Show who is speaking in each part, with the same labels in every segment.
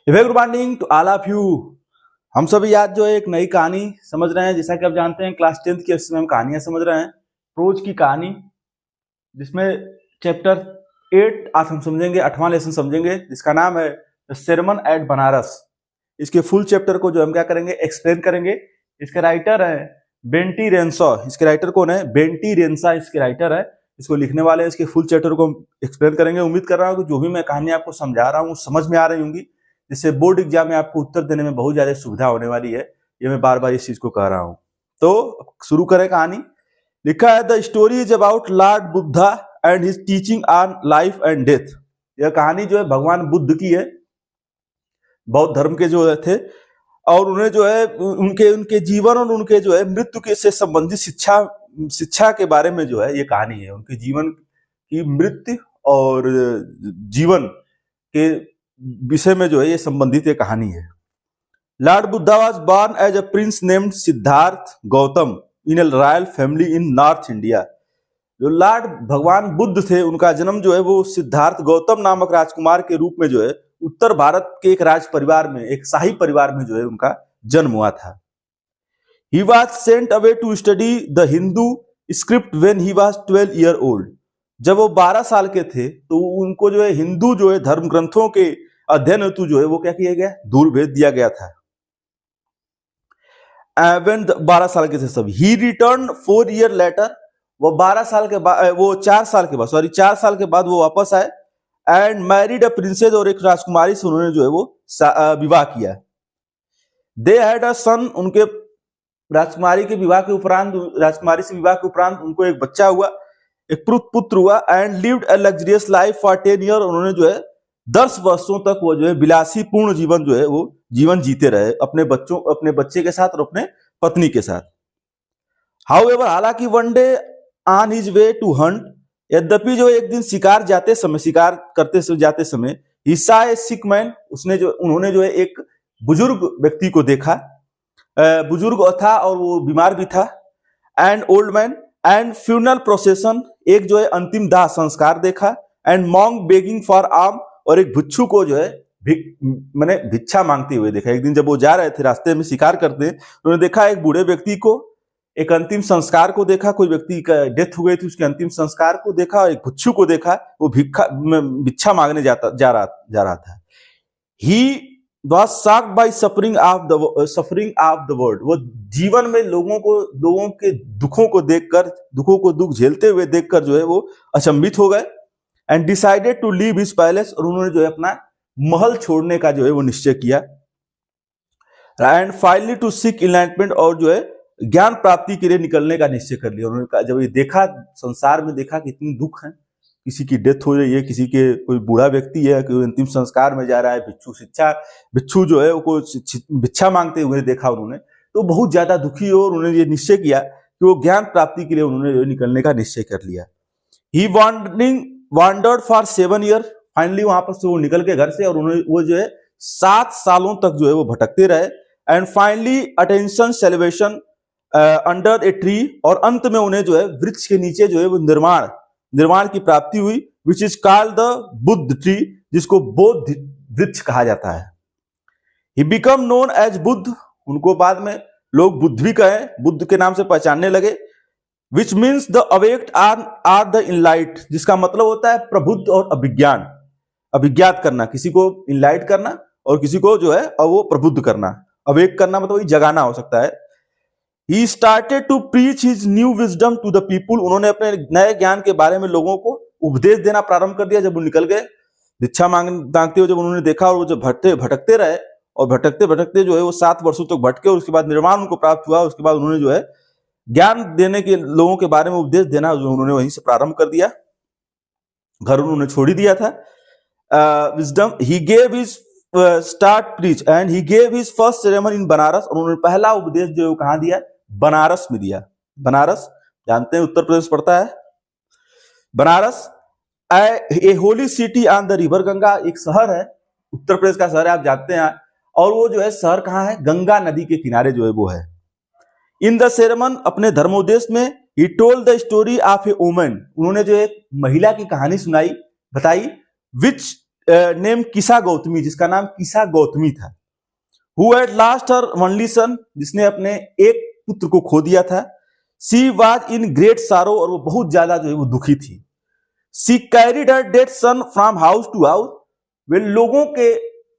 Speaker 1: Very good morning to all of you. हम सभी आज जो है एक नई कहानी समझ रहे हैं। जैसा कि आप जानते हैं क्लास 10th की इसमें हम कहानियां समझ रहे हैं, प्रोज की कहानी, जिसमें चैप्टर 8 आज हम समझेंगे, 8वां लेसन समझेंगे, जिसका नाम है द सेरमन एट बनारस। इसके फुल चैप्टर को जो हम क्या करेंगे, एक्सप्लेन करेंगे। इसके राइटर है बेंटी रेंसॉ। इसके राइटर कौन है? बेंटी रेंसा इसके राइटर है। इसको लिखने वाले इसके फुल चैप्टर को हम एक्सप्लेन करेंगे। उम्मीद कर रहा हूँ कि जो भी मैं कहानी आपको समझा रहा हूँ समझ में आ रही होंगी, जिससे बोर्ड एग्जाम में आपको उत्तर देने में बहुत ज्यादा सुविधा होने वाली है। ये मैं बार बार इस चीज को कह रहा हूं। तो शुरू करें कहानी। लिखा है the story is about Lord Buddha and his teaching on life and death. यह कहानी जो है भगवान बुद्ध की है, बौद्ध धर्म के जो थे, और उन्हें जो है उनके जीवन और उनके जो है मृत्यु के से संबंधित शिक्षा के बारे में जो है ये कहानी है। उनके जीवन की मृत्यु और जीवन के विषय में जो है ये संबंधित एक कहानी है। Lord Buddha was born as a prince named Siddhartha Gautam in a royal family in North India. जो लॉर्ड भगवान बुद्ध थे, उनका जन्म जो है वो सिद्धार्थ गौतम नामक राजकुमार के रूप में जो है उत्तर भारत के एक राज परिवार में, एक शाही परिवार में जो है उनका जन्म हुआ था। He was sent away to study the Hindu script when he was 12 year old. जब वो 12 साल के थे तो उनको जो है हिंदू जो है धर्म ग्रंथों के अध्ययन हेतु जो है वो क्या किया गया, दूर भेज दिया गया था। When 12 साल के थे सब। ही रिटर्न 4 ईयर लेटर। वो 12 साल के बाद, वो 4 साल के बाद, 4 साल के बाद वो वापस आए एंड मैरिड अ प्रिंसेस, और एक राजकुमारी से उन्होंने जो है वो विवाह किया। दे हैड अ सन। उनके राजकुमारी के विवाह के उपरांत, राजकुमारी से विवाह के उपरांत उनको एक बच्चा हुआ, एक पुत्र हुआ। And lived a luxurious life for 10 year. उन्होंने जो है 10 वर्षों तक वो जो है विलासी पूर्ण जीवन जो है वो जीवन जीते रहे अपने बच्चे के साथ और अपने पत्नी के साथ। हाउएवर, हालांकि one day on his way to hunt, यद्यपि जो एक दिन शिकार करते जाते समय, he saw a sick man, उन्होंने जो है एक बुजुर्ग व्यक्ति को देखा। बुजुर्ग था और वो बीमार भी था। And old man and funeral procession, एक जो है अंतिम दाह संस्कार देखा। And monk begging for arm, और एक भिक्षु को जो है मैंने भिक्षा मांगते हुए देखा। एक दिन जब वो जा रहे थे रास्ते में शिकार करते, उन्होंने देखा एक बूढ़े व्यक्ति को, एक अंतिम संस्कार को देखा। कोई व्यक्ति का डेथ हो गई थी, उसके अंतिम संस्कार को देखा, और एक भिक्षु को देखा, वो भिक्षा मांगने जा रहा था। ही was shocked by suffering of the world। वो जीवन में लोगों के दुखों को दुख झेलते हुए देखकर जो है वो अचंभित हो गए। And decided to leave his palace, और उन्होंने जो है अपना महल छोड़ने का जो है वो निश्चय किया। And finally to seek enlightenment, और जो है ज्ञान प्राप्ति के लिए निकलने का निश्चय कर लिया। उन्होंने जब ये देखा, संसार में देखा कि इतनी दुख है, किसी की डेथ हो रही है, किसी के कोई बूढ़ा व्यक्ति है, कोई अंतिम संस्कार में जा रहा है, भिक्षु जो है वो भिक्षा मांगते हुए देखा उन्होंने, तो बहुत ज्यादा दुखी हो, और उन्होंने ये निश्चय किया कि वो ज्ञान प्राप्ति के लिए उन्होंने निकलने का निश्चय कर लिया। ही wandered for 7 years। फाइनली वहां पर से वो निकल के घर से, और उन्होंने वो जो है 7 सालों तक जो है वो भटकते रहे। And finally attention celebration under a tree, और अंत में उन्हें जो है वृक्ष के नीचे जो है वो निर्वाण की प्राप्ति हुई, which is called the Buddha tree, जिसको बोध वृक्ष कहा जाता है। He become known as Buddha, उनको बाद में लोग बुद्ध भी कहे, बुद्ध के नाम से पहचानने लगे। Which means the awaked or the enlight, जिसका मतलब होता है प्रबुद्ध और अभिज्ञात करना, किसी को इनलाइट करना और किसी को जो है वो प्रबुद्ध करना। अवेक करना मतलब जगाना हो सकता है। He started to preach his new wisdom to the people। उन्होंने अपने नए ज्ञान के बारे में लोगों को उपदेश देना प्रारंभ कर दिया। जब वो निकल गए भिक्षा मांगते हुए, जब उन्होंने देखा, और वो जब भटकते रहे, और भटकते जो है वो 7 वर्षों तक भटके, और उसके बाद निर्वाण उनको प्राप्त हुआ। उसके बाद उन्होंने जो है ज्ञान देने के लोगों के बारे में उपदेश देना जो उन्होंने वहीं से प्रारंभ कर दिया। घर उन्होंने छोड़ ही दिया था। Wisdom he gave his start preach and he gave his first ceremony इन बनारस। उन्होंने पहला उपदेश जो है कहाँ दिया? बनारस में दिया। बनारस जानते हैं उत्तर प्रदेश पड़ता है। Banaras a holy city on the river Ganga, एक शहर है, उत्तर प्रदेश का शहर है, आप जानते हैं। और वो जो है शहर कहाँ है? गंगा नदी के किनारे जो है वो है। इन द सेरेमन, अपने धर्मोपदेश में, he told the story of a woman, उन्होंने जो एक महिला की कहानी बताई, विच नेम किसा गौतमी, जिसका नाम किसा गौतमी था, who at last her only son, जिसने अपने एक पुत्र को खो दिया था। सी वाज इन ग्रेट सारो, और वो बहुत ज्यादा जो है वो दुखी थी। She carried her dead son from house to house, वे लोगों के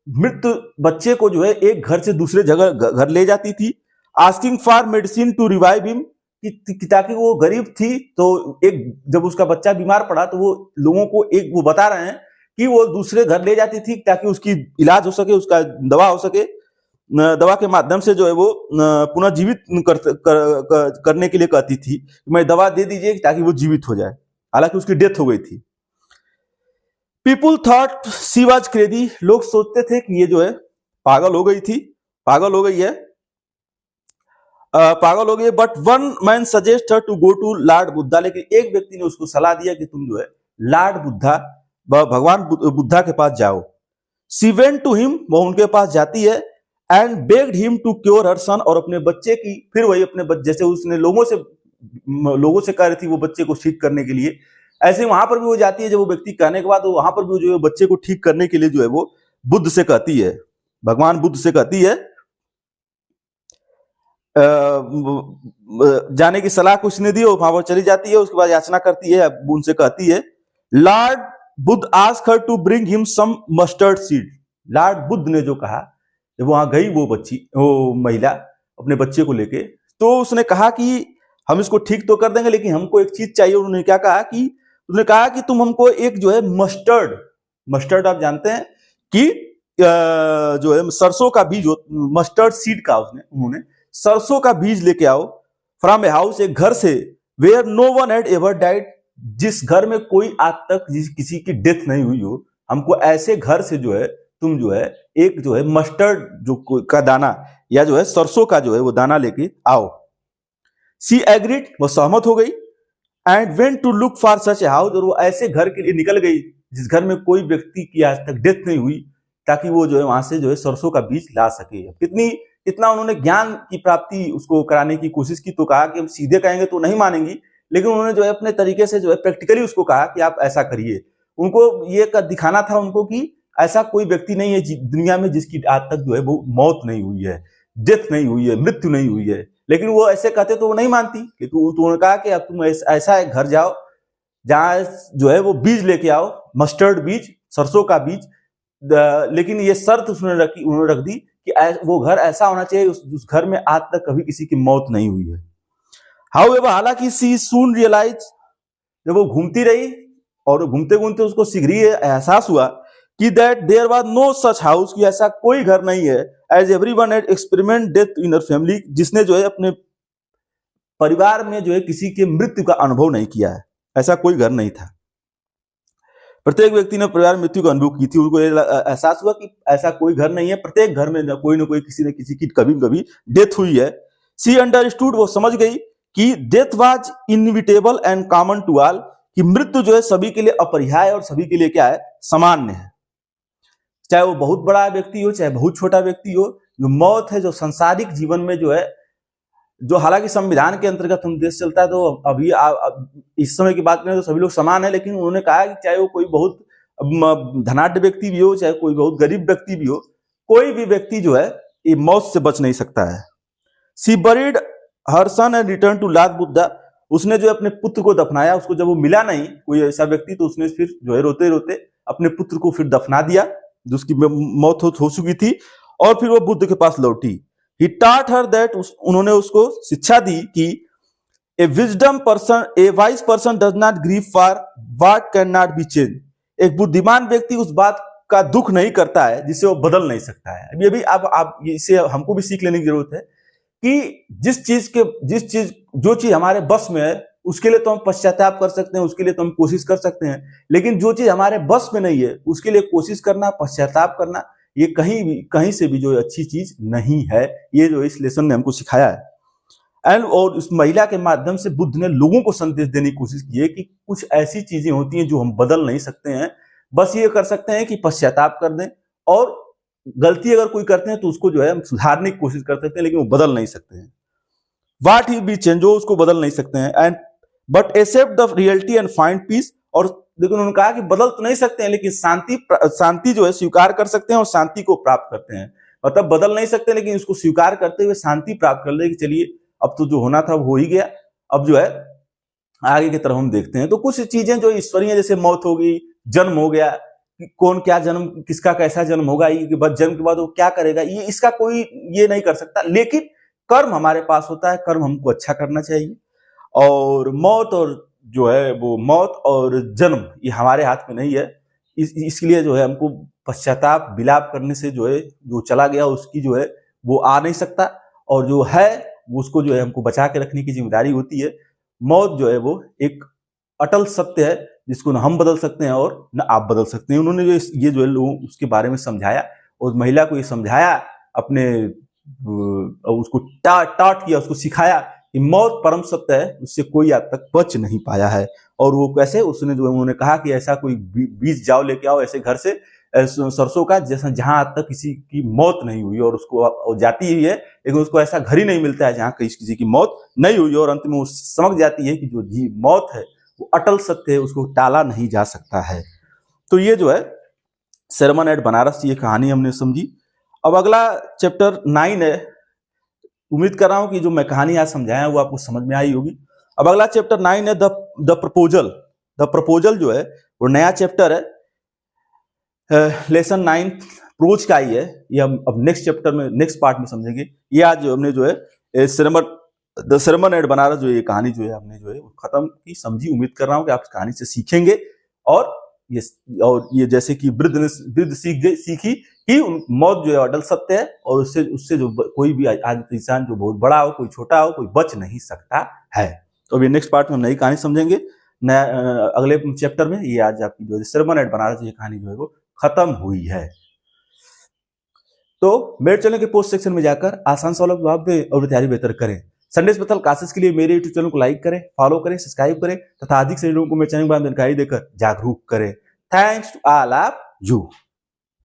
Speaker 1: मृत बच्चे को जो है एक घर से दूसरे जगह घर ले जाती थी। Asking for medicine to revive him, ताकि वो गरीब थी तो एक जब उसका बच्चा बीमार पड़ा तो वो लोगों को एक वो बता रहे हैं कि वो दूसरे घर ले जाती थी ताकि उसकी इलाज हो सके, उसका दवा हो सके, दवा के माध्यम से जो है वो पुनः जीवित करने के लिए कहती थी, मैं दवा दे दीजिए ताकि वो जीवित हो जाए, हालांकि उसकी डेथ हो गई थी। People thought she was crazy, लोग सोचते थे कि ये जो है पागल हो गई थी, पागल हो गई है, पागल हो गई। But one man suggest her to go to Lord Buddha, लेकिन एक व्यक्ति ने उसको सलाह दिया कि तुम जो है लॉर्ड बुद्धा, भगवान बुद्धा के पास जाओ। शी वेंट टू हिम, वो उनके पास जाती है, and begged him to cure her son, और अपने बच्चे की फिर वही अपने जैसे उसने लोगों से कह रही थी वो बच्चे को ठीक करने के लिए, ऐसे वहां पर भी वो जाती है। जब वो व्यक्ति कहने के बाद तो वहां पर भी जो है बच्चे को ठीक करने के लिए जो है वो बुद्ध से कहती है, भगवान बुद्ध से कहती है, जाने की सलाह कुछ ने दी, वहां पर चली जाती है। उसके बाद याचना करती है, उनसे कहती है, Lord Buddha ask her to bring him some mustard seed, Lord Buddha ने जो कहा, जब वहां गई वो महिला अपने बच्चे को लेके, तो उसने कहा कि हम इसको ठीक तो कर देंगे लेकिन हमको एक चीज चाहिए। उन्होंने क्या कहा कि उसने कहा कि तुम हमको एक जो है मस्टर्ड आप जानते हैं कि जो है सरसों का बीज, मस्टर्ड सीड का उन्होंने सरसों का बीज लेके आओ फ्रॉम ए हाउस, एक घर से, where no one had ever died, जिस घर में कोई आज तक किसी की डेथ नहीं हुई हो, हमको ऐसे घर से जो है तुम जो है एक जो है मस्टर्ड जो का दाना या जो है सरसों का जो है वो दाना लेके आओ। सी एग्रीड, वो सहमत हो गई, and went to look for such a house, और वो ऐसे घर के लिए निकल गई जिस घर में कोई व्यक्ति की आज तक डेथ नहीं हुई, ताकि वो जो है वहां से जो है सरसों का बीज ला सके। कितना उन्होंने ज्ञान की प्राप्ति उसको कराने की कोशिश की, तो कहा कि हम सीधे कहेंगे तो नहीं मानेंगी, लेकिन उन्होंने जो है अपने तरीके से जो है प्रैक्टिकली उसको कहा कि आप ऐसा करिए। उनको ये दिखाना था उनको कि ऐसा कोई व्यक्ति नहीं है दुनिया में जिसकी आज तक जो है वो मौत नहीं हुई है, डेथ नहीं हुई है, मृत्यु नहीं हुई है, लेकिन वो ऐसे कहते तो वो नहीं मानती। लेकिन उन्होंने कहा कि अब तुम ऐसा एक घर जाओ जहां जो है वो बीज लेके आओ, मस्टर्ड बीज, सरसों का बीज, लेकिन ये शर्त उन्होंने रख दी कि वो घर ऐसा होना चाहिए उस घर में आज तक कभी किसी की मौत नहीं हुई है। हाउएवर, हालांकि सी सून रियलाइज, जब वो घूमती रही और घूमते घूमते उसको शीघ्र ही एहसास हुआ कि that there was no such house, कि ऐसा कोई घर नहीं है, as everyone had experiment death in her family, जिसने जो है अपने परिवार में जो है किसी के मृत्यु का अनुभव नहीं किया है, ऐसा कोई घर नहीं था। प्रत्येक व्यक्ति ने परिवार में मृत्यु का अनुभव की थी, उनको एहसास हुआ कि ऐसा कोई घर नहीं है, प्रत्येक घर में कोई ना कोई किसी न किसी की कभी न कभी डेथ हुई है। सी अंडरस्टूड, वो समझ गई कि death was inevitable and common to all, कि मृत्यु जो है सभी के लिए अपरिहार्य और सभी के लिए क्या है, सामान्य है, चाहे वो बहुत बड़ा व्यक्ति हो चाहे बहुत छोटा व्यक्ति हो। जो मौत है, जो सांसारिक जीवन में जो है, जो हालांकि संविधान के अंतर्गत हम देश चलता है, तो अभी इस समय की बात करें तो सभी लोग समान है, लेकिन उन्होंने कहा कि चाहे वो कोई बहुत धनाढ्य व्यक्ति भी हो चाहे कोई बहुत गरीब व्यक्ति भी हो, कोई भी व्यक्ति जो है ये मौत से बच नहीं सकता है। She buried her son and return to Lord Buddha, उसने जो अपने पुत्र को दफनाया, उसको जब वो मिला नहीं कोई ऐसा व्यक्ति, तो उसने फिर जो है रोते रोते अपने पुत्र को फिर दफना दिया, जिसकी मौत हो चुकी थी, और फिर वो बुद्ध के पास लौटी। He taught her that, उन्होंने उसको शिक्षा दी कि a wise person does not grieve for what cannot be changed, एक बुद्धिमान व्यक्ति उस बात का दुख नहीं करता है जिसे वो बदल नहीं सकता है। अभी अभी आप इसे हमको भी सीख लेने की जरूरत है कि जो चीज हमारे बस में है उसके लिए तो हम पश्चाताप कर सकते हैं, उसके लिए तो हम कोशिश कर सकते हैं, लेकिन जो चीज हमारे बस में नहीं है उसके लिए कोशिश करना, पश्चाताप करना, ये कहीं से भी जो अच्छी चीज नहीं है। ये जो इस लेसन ने हमको सिखाया है। और उस महिला के माध्यम से बुद्ध ने लोगों को संदेश देने की कोशिश की है कि कुछ ऐसी चीजें होती हैं जो हम बदल नहीं सकते हैं, बस ये कर सकते हैं कि पश्चाताप कर दें, और गलती अगर कोई करते हैं तो उसको जो है हम सुधारने की कोशिश कर सकते हैं, लेकिन वो बदल नहीं सकते हैं। वाट ही बी चेंज, जो उसको बदल नहीं सकते हैं। And but accept the reality and find peace, और लेकिन उन्होंने कहा कि बदल तो नहीं सकते हैं, लेकिन शांति जो है स्वीकार कर सकते हैं और शांति को प्राप्त करते हैं। मतलब बदल नहीं सकते, लेकिन इसको स्वीकार करते हुए शांति प्राप्त कर ले कि चलिए अब तो जो होना था वो हो ही गया, अब जो है आगे की तरफ हम देखते हैं। तो कुछ चीजें जो ईश्वरीय, जैसे मौत हो गई, जन्म हो गया, कौन क्या जन्म, किसका कैसा जन्म होगा, ये बाद जन्म के बाद वो क्या करेगा, ये इसका कोई ये नहीं कर सकता। लेकिन कर्म हमारे पास होता है, कर्म हमको अच्छा करना चाहिए। और मौत और जो है वो मौत और जन्म ये हमारे हाथ में नहीं है। इसलिए जो है हमको पश्चाताप विलाप करने से जो है जो चला गया उसकी जो है वो आ नहीं सकता, और जो है उसको जो है हमको बचा के रखने की जिम्मेदारी होती है। मौत जो है वो एक अटल सत्य है जिसको न हम बदल सकते हैं और न आप बदल सकते हैं। उन्होंने ये जो है लोग उसके बारे में समझाया, और महिला को ये समझाया, अपने उसको टाट किया, उसको सिखाया कि मौत परम सत्य है, उससे कोई आज तक बच नहीं पाया है। और वो कैसे, उसने जो उन्होंने कहा कि ऐसा कोई बीज जाओ लेके आओ ऐसे घर से सरसों का, जैसा जहां आज तक किसी की मौत नहीं हुई, और उसको जाती ही है, लेकिन उसको ऐसा घर ही नहीं मिलता है जहां किसी की मौत नहीं हुई, और अंत में वो समझ जाती है कि जो मौत है वो अटल सत्य है, उसको टाला नहीं जा सकता है। तो ये जो है सरमन एट बनारस, ये कहानी हमने समझी। अब अगला चैप्टर 9 है। उम्मीद कर रहा हूं कि जो मैं कहानी आज समझाया वो आपको समझ में आई होगी। अब अगला चैप्टर 9 है द प्रपोजल। द प्रपोजल जो है वो नया चैप्टर है, लेसन 9 प्रोज का ही है। ये हम अब नेक्स्ट चैप्टर में, नेक्स्ट पार्ट में समझेंगे। ये आज जो हमने जो है द सरमन एट बनारस, जो ये कहानी जो है हमने जो है खत्म की, समझी। उम्मीद कर रहा हूं कि आप इस कहानी से सीखेंगे, और ये जैसे कि वृद्ध सीखी कि मौत जो है अटल सत्य है, और उससे जो कोई भी आज इंसान जो बहुत बड़ा हो, कोई छोटा हो, कोई बच नहीं सकता है। तो अभी नेक्स्ट पार्ट में नई कहानी समझेंगे नया अगले चैप्टर में। ये आज आपकी जो सरमन एट बनारस ये कहानी जो है वो खत्म हुई है। तो मेरे चैनल के पोस्ट सेक्शन में जाकर आसान सवालों के जवाब दें और तैयारी बेहतर करें। संडे स्पेशल क्लासेस के लिए मेरे यूट्यूब चैनल को लाइक करें, फॉलो करें, सब्सक्राइब करें तथा अधिक से लोगों को मेरे चैनल के बारे में जानकारी देकर जागरूक करें। Thanks to all of you.